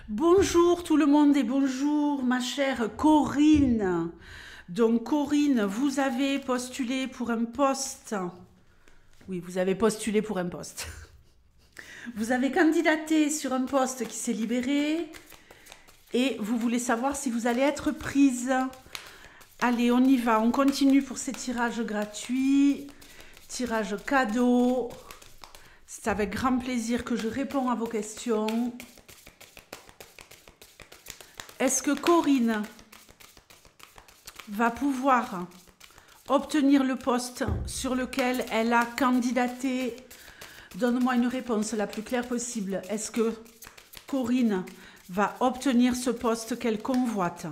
Bonjour tout le monde et bonjour ma chère Corinne. Donc Corinne, vous avez postulé pour un poste. Oui, vous avez postulé pour un poste. Vous avez candidaté sur un poste qui s'est libéré et vous voulez savoir si vous allez être prise. Allez, on y va, on continue pour ces tirages gratuits, tirages cadeaux. C'est avec grand plaisir que je réponds à vos questions. Est-ce que Corinne va pouvoir obtenir le poste sur lequel elle a candidaté? Donne-moi une réponse la plus claire possible. Est-ce que Corinne va obtenir ce poste qu'elle convoite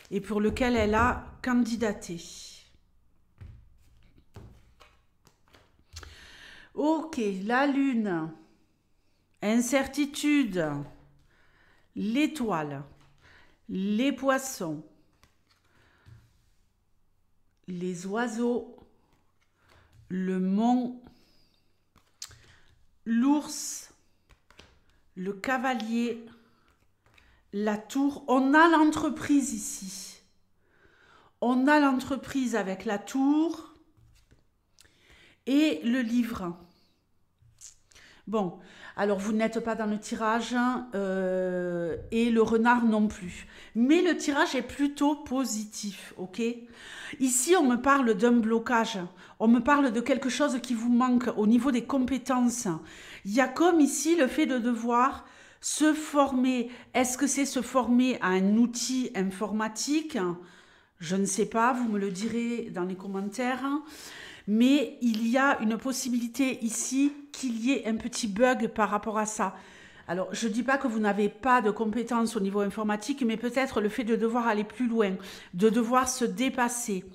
et pour lequel elle a candidaté? Ok, la lune, incertitude, l'étoile, les poissons, les oiseaux, le mont, l'ours, le cavalier, la tour. On a l'entreprise ici. On a l'entreprise avec la tour et le livre. Bon, alors vous n'êtes pas dans le tirage et le renard non plus. Mais le tirage est plutôt positif, ok? Ici, on me parle d'un blocage. On me parle de quelque chose qui vous manque au niveau des compétences. Il y a comme ici le fait de devoir se former. Est-ce que c'est se former à un outil informatique? Je ne sais pas, vous me le direz dans les commentaires. Mais il y a une possibilité ici qu'il y ait un petit bug par rapport à ça. Alors, je ne dis pas que vous n'avez pas de compétences au niveau informatique, mais peut-être le fait de devoir aller plus loin, de devoir se dépasser.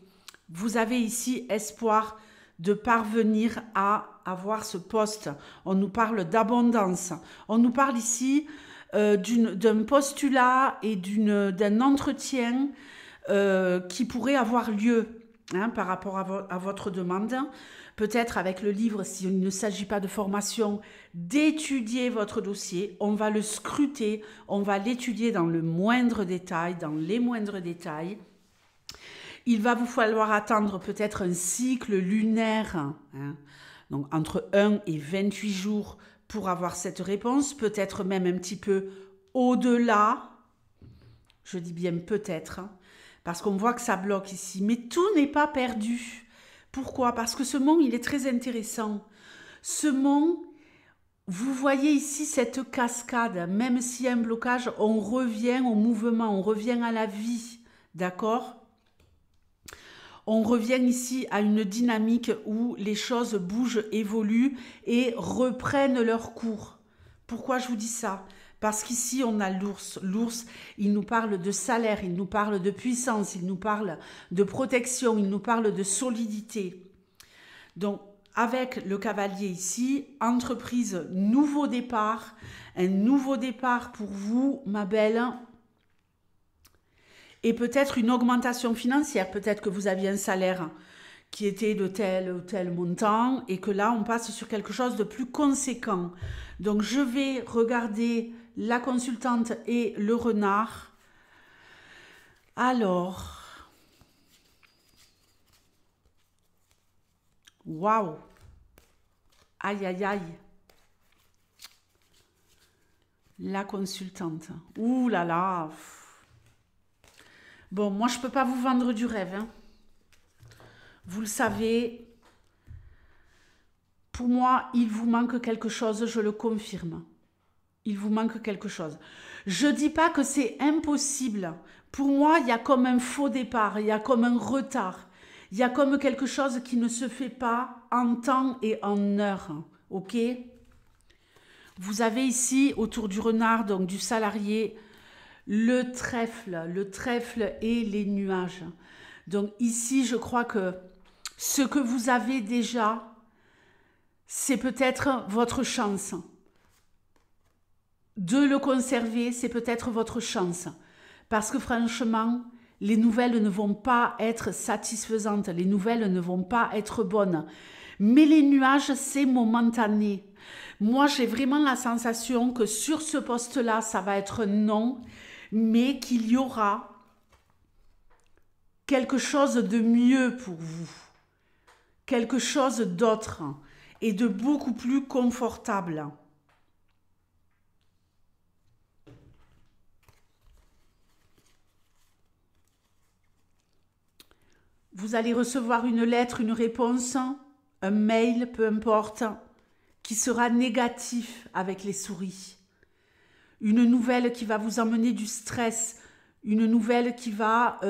Vous avez ici espoir de parvenir à avoir ce poste. On nous parle d'abondance. On nous parle ici d'un postulat et d'un entretien qui pourrait avoir lieu. Par rapport à votre demande, peut-être avec le livre, s'il ne s'agit pas de formation, d'étudier votre dossier. On va le scruter, on va l'étudier dans le moindre détail, dans les moindres détails. Il va vous falloir attendre peut-être un cycle lunaire, donc entre 1 et 28 jours pour avoir cette réponse, peut-être même un petit peu au-delà, je dis bien peut-être, parce qu'on voit que ça bloque ici. Mais tout n'est pas perdu. Pourquoi? Parce que ce mont, il est très intéressant. Ce mont, vous voyez ici cette cascade. Même s'il y a un blocage, on revient au mouvement, on revient à la vie. D'accord? On revient ici à une dynamique où les choses bougent, évoluent et reprennent leur cours. Pourquoi je vous dis ça? Parce qu'ici, on a l'ours. L'ours, il nous parle de salaire, il nous parle de puissance, il nous parle de protection, il nous parle de solidité. Donc, avec le cavalier ici, entreprise, nouveau départ. Un nouveau départ pour vous, ma belle. Et peut-être une augmentation financière. Peut-être que vous aviez un salaire qui était de tel ou tel montant et que là, on passe sur quelque chose de plus conséquent. Donc, je vais regarder la consultante et le renard. Alors, waouh, aïe, aïe, aïe, la consultante. Ouh là là. Bon, moi, je ne peux pas vous vendre du rêve. Vous le savez, pour moi, il vous manque quelque chose, je le confirme. Il vous manque quelque chose. Je ne dis pas que c'est impossible. Pour moi, il y a comme un faux départ, il y a comme un retard. Il y a comme quelque chose qui ne se fait pas en temps et en heure. Ok? Vous avez ici, autour du renard, donc du salarié, le trèfle et les nuages. Donc ici, je crois que ce que vous avez déjà, c'est peut-être votre chance. De le conserver, c'est peut-être votre chance. Parce que franchement, les nouvelles ne vont pas être satisfaisantes, les nouvelles ne vont pas être bonnes. Mais les nuages, c'est momentané. Moi, j'ai vraiment la sensation que sur ce poste-là, ça va être non, mais qu'il y aura quelque chose de mieux pour vous, quelque chose d'autre et de beaucoup plus confortable. Vous allez recevoir une lettre, une réponse, un mail, peu importe, qui sera négatif avec les souris. Une nouvelle qui va vous emmener du stress, une nouvelle qui va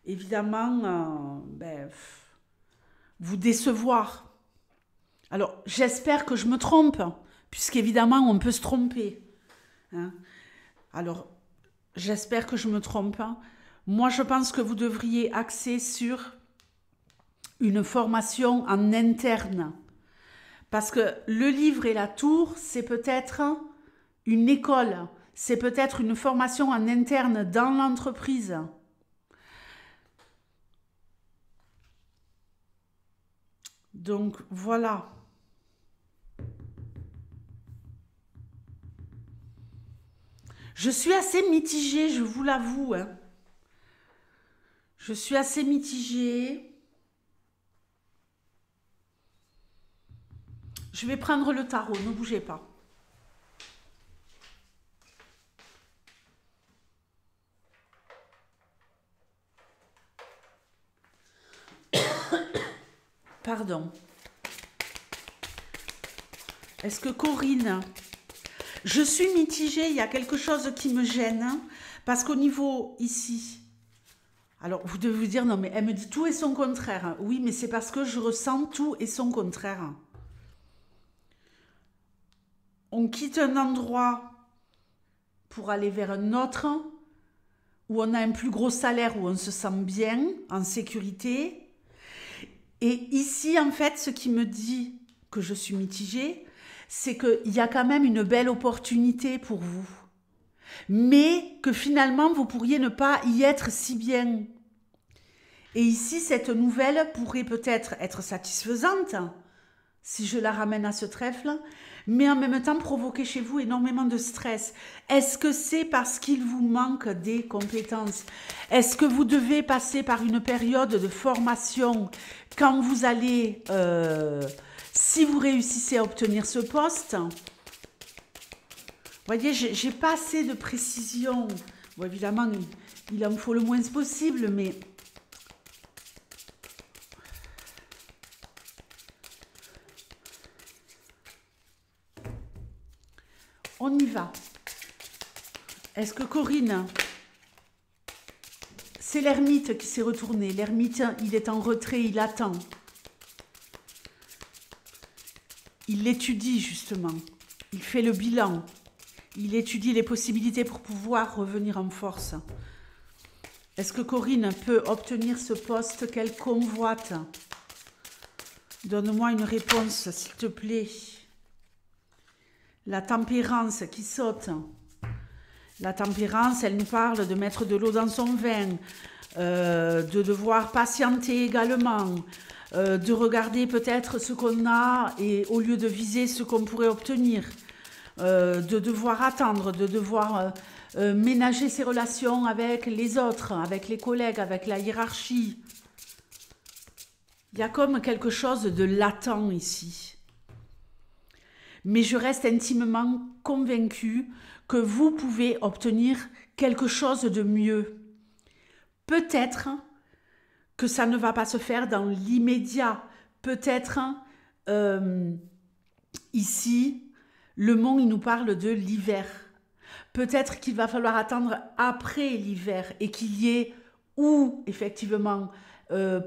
évidemment vous décevoir. Alors, j'espère que je me trompe, puisqu'évidemment, on peut se tromper. Hein. Alors, j'espère que je me trompe. Moi, je pense que vous devriez axer sur une formation en interne. Parce que le livre et la tour, c'est peut-être une école, c'est peut-être une formation en interne dans l'entreprise. Donc, voilà. Je suis assez mitigée, je vous l'avoue. Hein. Je suis assez mitigée. Je vais prendre le tarot, ne bougez pas. Pardon. Est-ce que Corinne... Je suis mitigée, il y a quelque chose qui me gêne, hein, parce qu'au niveau ici... Alors, vous devez vous dire, non mais elle me dit tout et son contraire. Oui, mais c'est parce que je ressens tout et son contraire. On quitte un endroit pour aller vers un autre, où on a un plus gros salaire, où on se sent bien, en sécurité. Et ici, en fait, ce qui me dit que je suis mitigée, c'est qu'il y a quand même une belle opportunité pour vous. Mais que finalement, vous pourriez ne pas y être si bien. Et ici, cette nouvelle pourrait peut-être être satisfaisante, si je la ramène à ce trèfle, mais en même temps provoquer chez vous énormément de stress. Est-ce que c'est parce qu'il vous manque des compétences? Est-ce que vous devez passer par une période de formation quand vous allez, si vous réussissez à obtenir ce poste? Vous voyez, j'ai pas assez de précision. Bon, évidemment, il en faut le moins possible, mais... On y va. Est-ce que Corinne... C'est l'ermite qui s'est retourné. L'ermite, il est en retrait, il attend. Il l'étudie, justement. Il fait le bilan. Il étudie les possibilités pour pouvoir revenir en force. Est-ce que Corinne peut obtenir ce poste qu'elle convoite? Donne-moi une réponse, s'il te plaît. La tempérance qui saute. La tempérance, elle nous parle de mettre de l'eau dans son vin, de devoir patienter également, de regarder peut-être ce qu'on a et au lieu de viser ce qu'on pourrait obtenir, de devoir attendre, de devoir ménager ses relations avec les autres, avec les collègues, avec la hiérarchie. Il y a comme quelque chose de latent ici. Mais je reste intimement convaincue que vous pouvez obtenir quelque chose de mieux. Peut-être que ça ne va pas se faire dans l'immédiat. Peut-être, ici, le monde, il nous parle de l'hiver. Peut-être qu'il va falloir attendre après l'hiver et qu'il y ait ou, effectivement,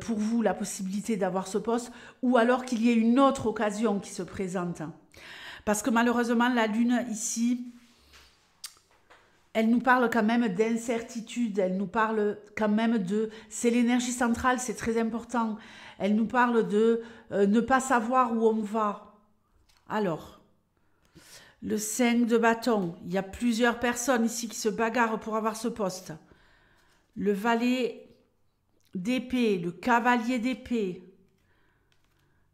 pour vous, la possibilité d'avoir ce poste, ou alors qu'il y ait une autre occasion qui se présente. Parce que malheureusement, la lune, ici, elle nous parle quand même d'incertitude, elle nous parle quand même de... C'est l'énergie centrale, c'est très important. Elle nous parle de ne pas savoir où on va. Alors, le 5 de bâton, il y a plusieurs personnes ici qui se bagarrent pour avoir ce poste. Le valet d'épée, le cavalier d'épée,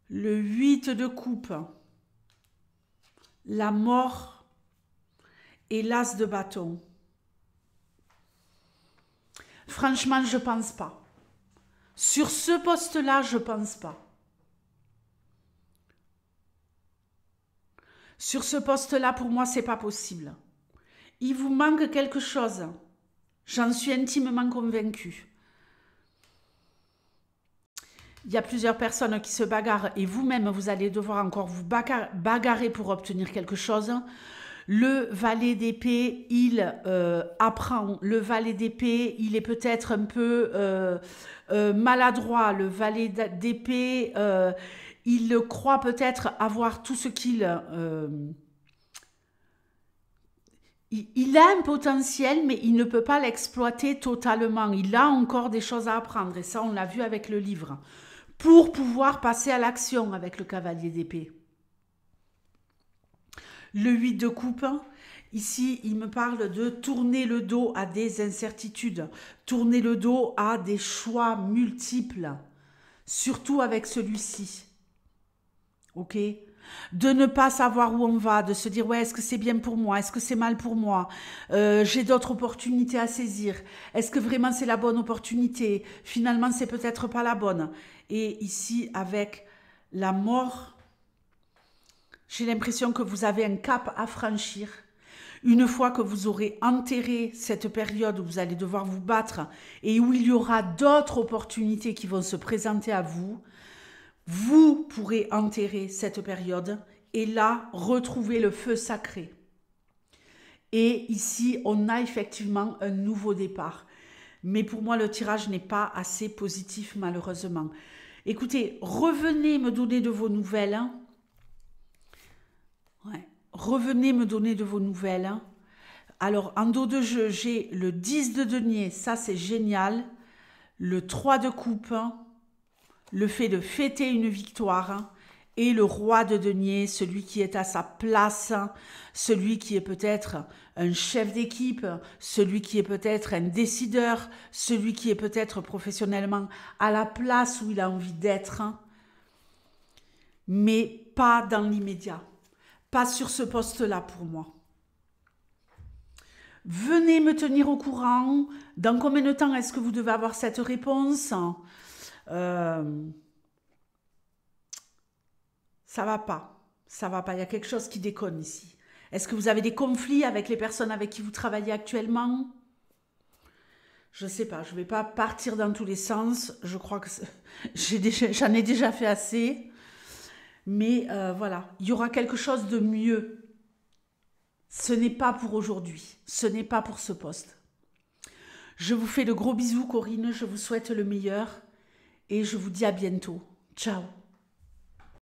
le 8 de coupe, la mort et l'as de bâton. Franchement, je pense pas. Sur ce poste-là, je pense pas. Sur ce poste-là, pour moi, c'est pas possible. Il vous manque quelque chose. J'en suis intimement convaincue. Il y a plusieurs personnes qui se bagarrent et vous-même, vous allez devoir encore vous bagarrer pour obtenir quelque chose. Le valet d'épée, il apprend. Le valet d'épée, il est peut-être un peu maladroit. Le valet d'épée, il croit peut-être avoir tout ce qu'il... il a un potentiel, mais il ne peut pas l'exploiter totalement. Il a encore des choses à apprendre. Et ça, on l'a vu avec le livre. Pour pouvoir passer à l'action avec le cavalier d'épée. Le 8 de coupe, ici, il me parle de tourner le dos à des incertitudes, tourner le dos à des choix multiples, surtout avec celui-ci. Ok ? De ne pas savoir où on va, de se dire, ouais, est-ce que c'est bien pour moi? Est-ce que c'est mal pour moi? J'ai d'autres opportunités à saisir. Est-ce que vraiment c'est la bonne opportunité? Finalement, c'est peut-être pas la bonne. Et ici, avec la mort, j'ai l'impression que vous avez un cap à franchir. Une fois que vous aurez enterré cette période où vous allez devoir vous battre et où il y aura d'autres opportunités qui vont se présenter à vous, vous pourrez enterrer cette période et là, retrouver le feu sacré. Et ici, on a effectivement un nouveau départ. Mais pour moi, le tirage n'est pas assez positif, malheureusement. Écoutez, revenez me donner de vos nouvelles. Ouais. Revenez me donner de vos nouvelles. Alors, en dos de jeu, j'ai le 10 de denier, ça c'est génial. Le 3 de coupe, le fait de fêter une victoire. Et le roi de denier, celui qui est à sa place, celui qui est peut-être un chef d'équipe, celui qui est peut-être un décideur, celui qui est peut-être professionnellement à la place où il a envie d'être, mais pas dans l'immédiat, pas sur ce poste-là pour moi. Venez me tenir au courant. Dans combien de temps est-ce que vous devez avoir cette réponse? Ça va pas. Ça va pas. Il y a quelque chose qui déconne ici. Est-ce que vous avez des conflits avec les personnes avec qui vous travaillez actuellement? Je ne sais pas. Je ne vais pas partir dans tous les sens. Je crois que j'en ai déjà fait assez. Mais voilà. Il y aura quelque chose de mieux. Ce n'est pas pour aujourd'hui. Ce n'est pas pour ce poste. Je vous fais de gros bisous, Corinne. Je vous souhaite le meilleur. Et je vous dis à bientôt. Ciao.